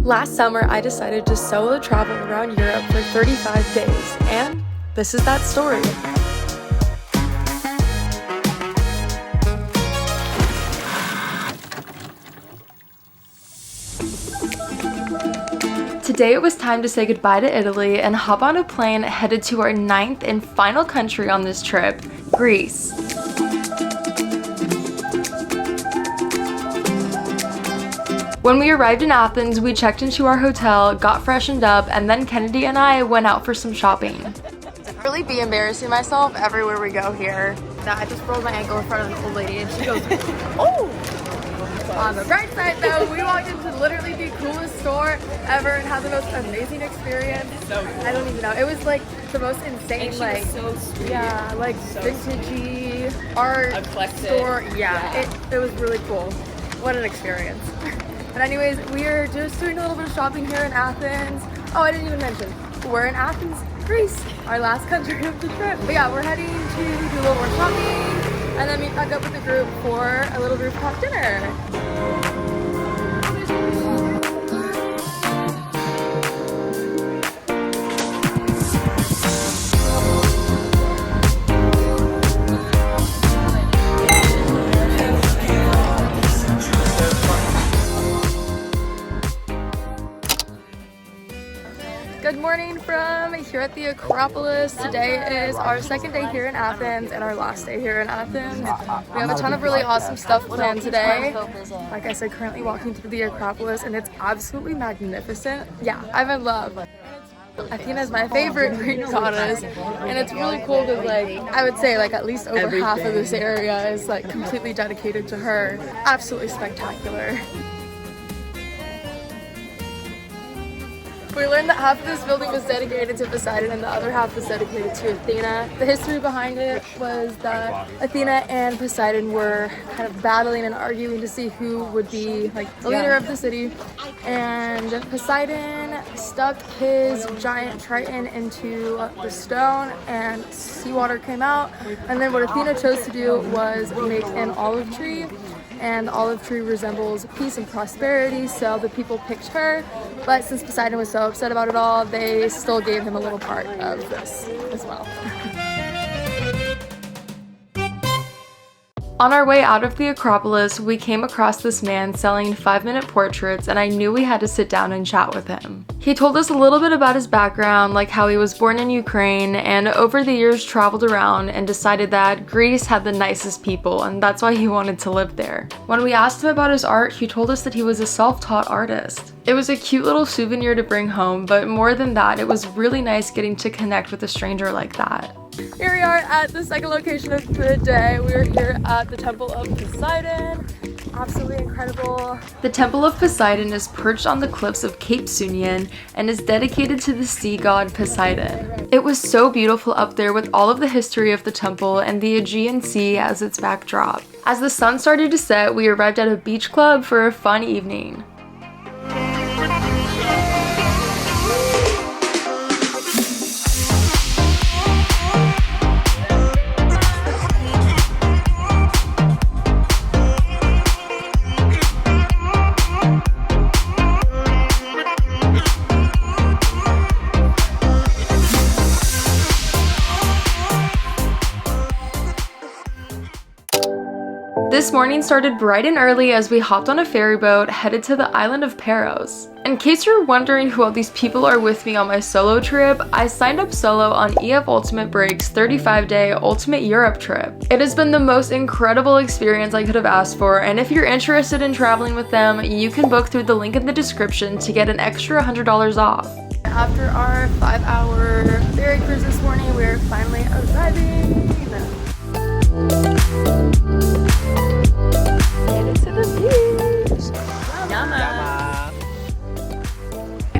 Last summer, I decided to solo travel around Europe for 35 days, and this is that story. Today it was time to say goodbye to Italy and hop on a plane headed to our 9th and final country on this trip, Greece. When we arrived in Athens, we checked into our hotel, got freshened up, and then Kennedy and I went out for some shopping. Really be embarrassing myself everywhere we go here. I just rolled my ankle in front of an old lady and she goes, oh! On the bright side though, we walked into literally the coolest store ever and had the most amazing experience. So cool. I don't even know. It was like the most insane, like, so sweet. Yeah, like so vintagey art store. Yeah. It was really cool. What an experience. But anyways, we are just doing a little bit of shopping here in Athens. Oh, I didn't even mention, we're in Athens, Greece, our last country of the trip. But yeah, we're heading to do a little more shopping and then meet back up with the group for a little rooftop dinner. Good morning from here at the Acropolis. Today is our second day here in Athens and our last day here in Athens. We have a ton of really awesome stuff planned today. Like I said, currently walking through the Acropolis and it's absolutely magnificent. Yeah, I'm in love. Athena is my favorite Greek goddess, and it's really cool because, like, I would say like at least over half of this area is like completely dedicated to her. Absolutely spectacular. We learned that half of this building was dedicated to Poseidon and the other half was dedicated to Athena. The history behind it was that Athena and Poseidon were kind of battling and arguing to see who would be like the leader of the city. And Poseidon stuck his giant triton into the stone and seawater came out. And then what Athena chose to do was make an olive tree. And the olive tree resembles peace and prosperity, so the people picked her. But since Poseidon was so upset about it all, they still gave him a little part of this as well. On our way out of the Acropolis, we came across this man selling 5-minute portraits, and I knew we had to sit down and chat with him. He told us a little bit about his background, like how he was born in Ukraine and over the years traveled around and decided that Greece had the nicest people and that's why he wanted to live there. When we asked him about his art, he told us that he was a self-taught artist. It was a cute little souvenir to bring home, but more than that, it was really nice getting to connect with a stranger like that. Here we are at the second location of the day. We are here at the Temple of Poseidon. Absolutely incredible. The Temple of Poseidon is perched on the cliffs of Cape Sounion and is dedicated to the sea god Poseidon. It was so beautiful up there with all of the history of the temple and the Aegean Sea as its backdrop. As the sun started to set, we arrived at a beach club for a fun evening. This morning started bright and early as we hopped on a ferry boat headed to the island of Paros. In case you're wondering who all these people are with me on my solo trip, I signed up solo on EFUB Ultimate Break's 35-day Ultimate Europe trip. It has been the most incredible experience I could have asked for, and if you're interested in traveling with them, you can book through the link in the description to get an extra $100 off. After our 5-hour ferry cruise this morning, we're finally arriving.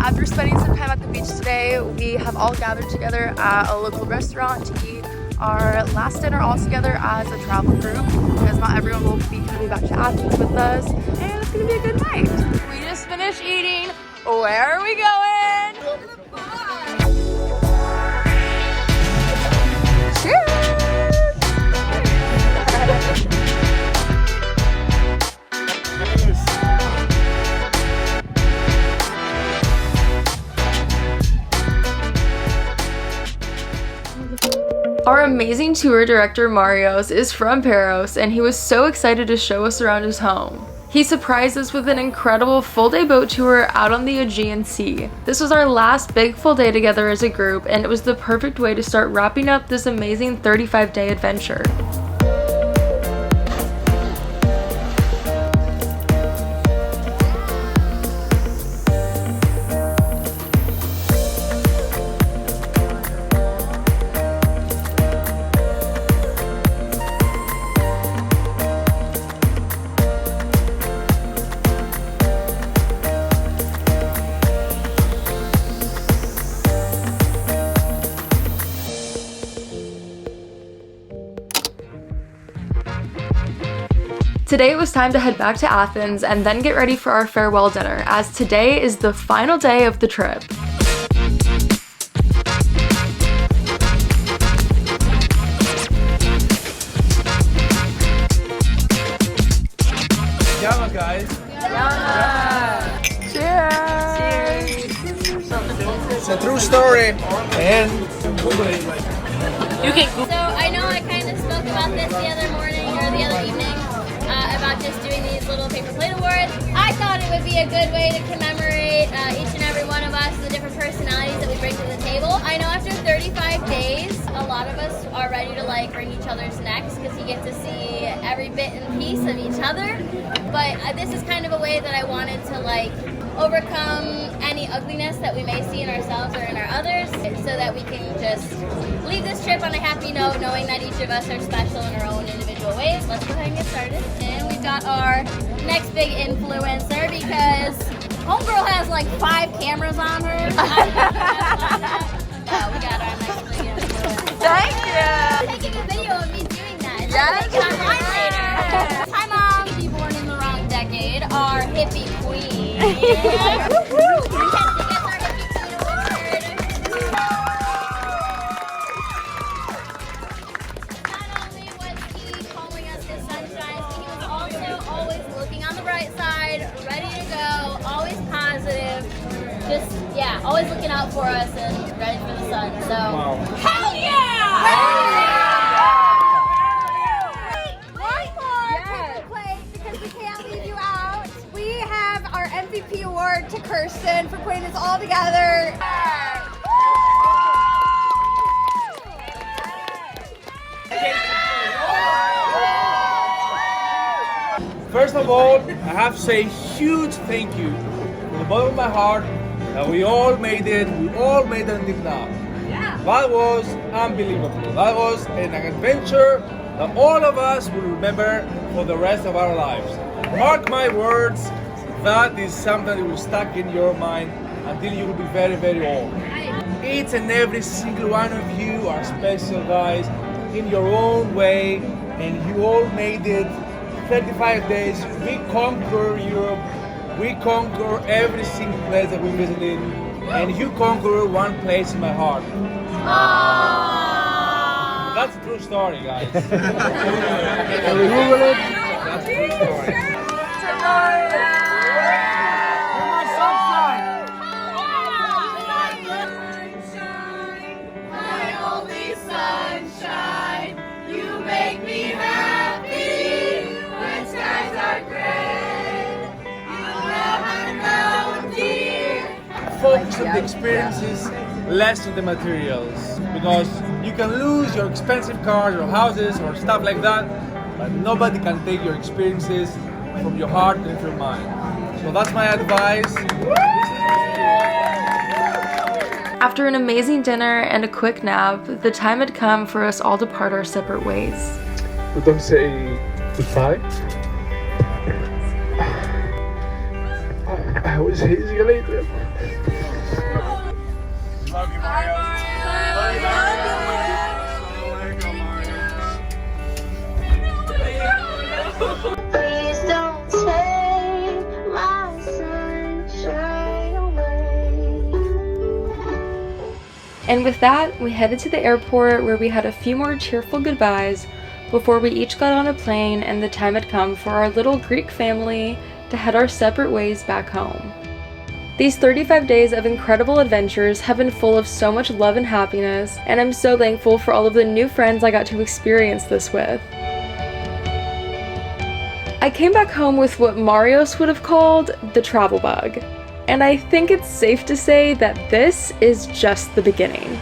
After spending some time at the beach today, we have all gathered together at a local restaurant to eat our last dinner all together as a travel group, because not everyone will be coming back to Athens with us, and it's gonna be a good night. We just finished eating. Where are we going? Cheers! Our amazing tour director Marios is from Paros, and he was so excited to show us around his home. He surprised us with an incredible full-day boat tour out on the Aegean Sea. This was our last big full day together as a group, and it was the perfect way to start wrapping up this amazing 35-day adventure. Today it was time to head back to Athens and then get ready for our farewell dinner, as today is the final day of the trip. Yama, guys. Yama. Cheers. It's a true story. And you can Google. So I know I kind of spoke about this the other morning or the other evening. About just doing these little paper plate awards. I thought it would be a good way to commemorate each and every one of us, the different personalities that we bring to the table. I know after 35 days, a lot of us are ready to like wring each other's necks because you get to see every bit and piece of each other. But this is kind of a way that I wanted to like overcome any ugliness that we may see in ourselves or in our others, so that we can just leave this trip on a happy note, knowing that each of us are special in our own individual ways. Let's go ahead and get started. And we've got our next big influencer, because homegirl has like 5 cameras on her. We got our next big influencer. Thank you. Taking a video of me doing that. Yes. It's online later. Hi mom. Be born in the wrong decade. Our hippie queen. Yeah. Always looking out for us and ready for the sun. So, wow. Hell yeah! One more paper plate, because we can't leave you out. We have our MVP award to Kirsten for putting this all together. first of all, I have to say a huge thank you from the bottom of my heart. We all made it. We all made it until now. Yeah. That was unbelievable. That was an adventure that all of us will remember for the rest of our lives. Mark my words, that is something that will stuck in your mind until you will be very, very old. Each and every single one of you are special, guys, in your own way, and you all made it. 35 days, we conquer Europe. We conquer every single place that we visited, and you conquer one place in my heart. Aww. That's a true story, guys. Can we Google it? That's a true story. My sunshine, my only sunshine. You make me happy when skies are gray. Focus on the experiences, less on the materials, because you can lose your expensive cars or houses or stuff like that, but nobody can take your experiences from your heart and your mind. So that's my advice. After an amazing dinner and a quick nap, the time had come for us all to part our separate ways. We don't say goodbye. I will see you later. Love you, Mario. Please don't take my sunshine away. And with that, we headed to the airport where we had a few more cheerful goodbyes before we each got on a plane, and the time had come for our little Greek family to head our separate ways back home. These 35 days of incredible adventures have been full of so much love and happiness, and I'm so thankful for all of the new friends I got to experience this with. I came back home with what Marios would have called the travel bug, and I think it's safe to say that this is just the beginning.